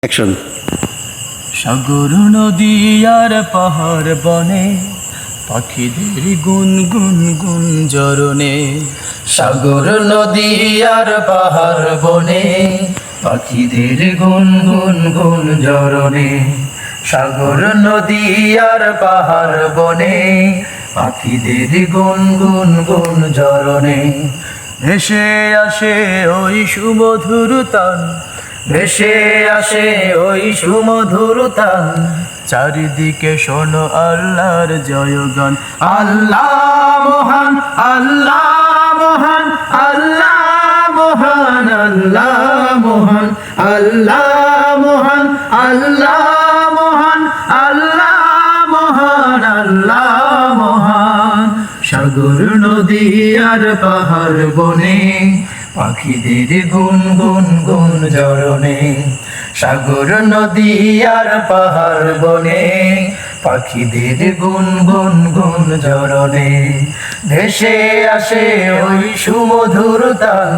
Action. সাগর নদী আর পাহাড় বনে পাখিদের গুন গুন গুন জরনে। সাগর নদী আর পাহাড় বনে পাখিদের গুন গুন গুন জরনে। সাগর নদী আর পাহাড় বনে পাখিদের গুন গুন গুন জরনে। ভেসে আসে ওই সুমধুর তান, ভেসে আসে ওই সুমধুর তান, চারিদিকে শোনো আল্লাহর জয়গান। আল্লাহ মহান, আল্লাহ মহান, আল্লাহ মহান, আল্লাহ মহান, আল্লাহ মহান, আল্লাহ মহান, আল্লাহ মহান, আল্লাহ মহান। সাগর নদী আর পাহাড় বনে পাখিদের গুন গুন গুন জরনে। সাগর নদী আর পাহাড় বনে পাখিদের গুন গুন গুন জরনে। ভেসে আসে ওই সুমধুর তান,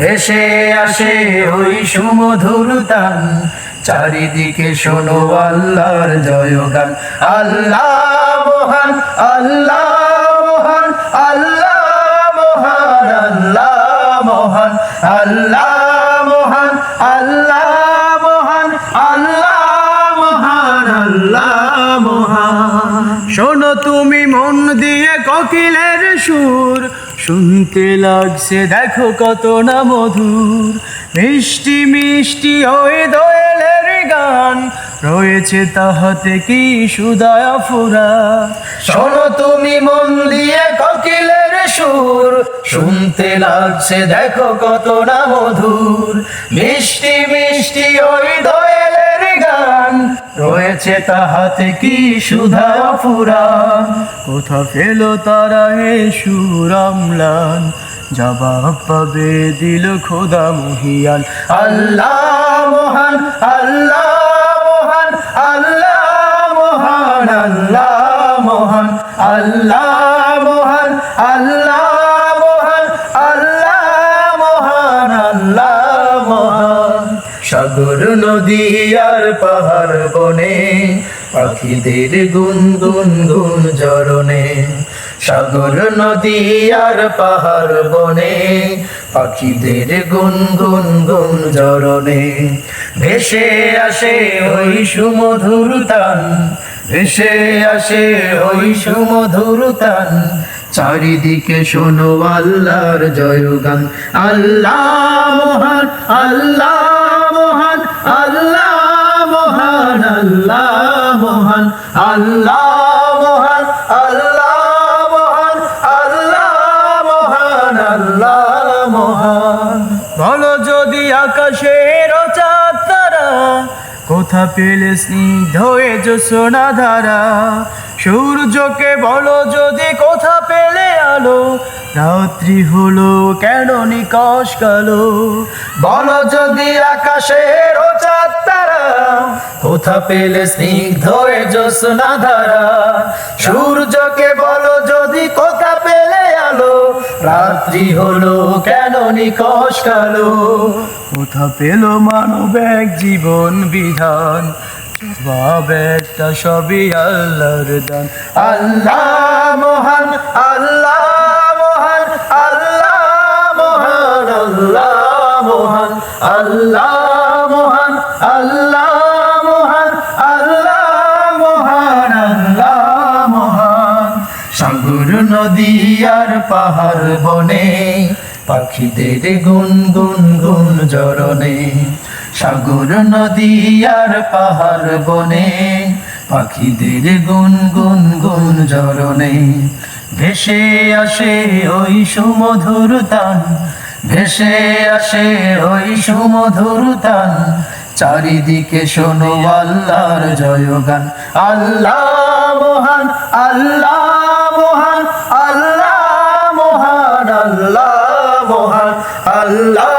ভেসে আসে ওই সুমধুর তান, চারিদিকে শোনো আল্লাহর জয়গান। আল্লাহ মহান, আল্লাহ মহান, আল্লাহ মহান, আল্লাহ মহান, আল্লাহ মহান, আল্লাহ মহান, আল্লাহ মহান, আল্লাহ মহান। শোনো তুমি মন দিয়ে কোকিলের সুর, শুনতে লাগছে দেখো কত না মধুর। মিষ্টি মিষ্টি ওই দোয়েলের গান, রয়েছে তাহাতে কি সুদয়া ফুরা। শোনো তুমি মন দিয়ে কোকিলের সুর, শুনতে লাগছে দেখো কত না মধুর। মিষ্টি মিষ্টি ওই দোয়েলের গান, রয়েছে তাহাতে কি সুদয়া ফুরা। কোথা ফেলো তারা হে সুর অম্লান, জবাব পাবে দিল খোদা মহিয়ান। আল্লাহ মহান, আল্লাহ মহান, আল্লাহ মহান, আল্লাহ মহান, আল্লাহ মহান, আল্লাহ মহান, আল্লাহ মহান, আল্লাহ মহান। সাগর নদী আর পাহাড় বনে পাখিদের গুন গুন গুন জরনে। সাগর নদী আর পাহাড় বনে পাখিদের গুন গুন গুন জরনে। ভেসে আসে ওই সুমধুর তান, ভেসে আসে ওই সুমধুর তান, চারিদিকে শোনো আল্লাহর জয়গান। আল্লাহ মহান, আল্লাহ মহান, আল্লাহ মহান, আল্লাহ মহান, আল্লাহ মহান, আল্লাহ মহান, আল্লাহ মহান, আল্লাহ মহান। বলো যদি আকাশের চাঁদ তারা, কোথা পেলে স্নিগ্ধ এ জ্যোৎস্না ধারা। সূর্যকে বলো যদি কোথা পেলে আলো, রাত্রি হলো কেন নিকশ কালো। বলো যদি আকাশের চাঁদ তারা, কোথা পেলে স্নিগ্ধ এ জ্যোৎস্না ধারা। সূর্যকে বলো যদি কোথা পেলে আলো, রাত্রি হলো কেন নিকশ কালো। কোথা পেল মানব এক জীবন বিধান, জবাব একটা সবই আল্লাহর দান। আল্লাহ মহান, আল্লাহ মহান, আল্লাহ মহান, আল্লাহ মহান, আল্লাহ মহান, আল্লাহ মহান, আল্লাহ মহান, আল্লাহ মহান। সাগর নদী আর পাহাড় বনে পাখিদের গুন গুন গুন জরনে। সাগর নদী আর পাহাড় বনে পাখিদের গুন গুন গুন জরনে। ভেসে আসে ওই সুমধুর তান, ভেসে আসে ওই সুমধুর তান, চারিদিকে শোনো আল্লাহর জয়গান। আল্লাহ মহান, আল্লাহ মহান, আল্লাহ মহান, আল্লাহ মহান, আল্লাহ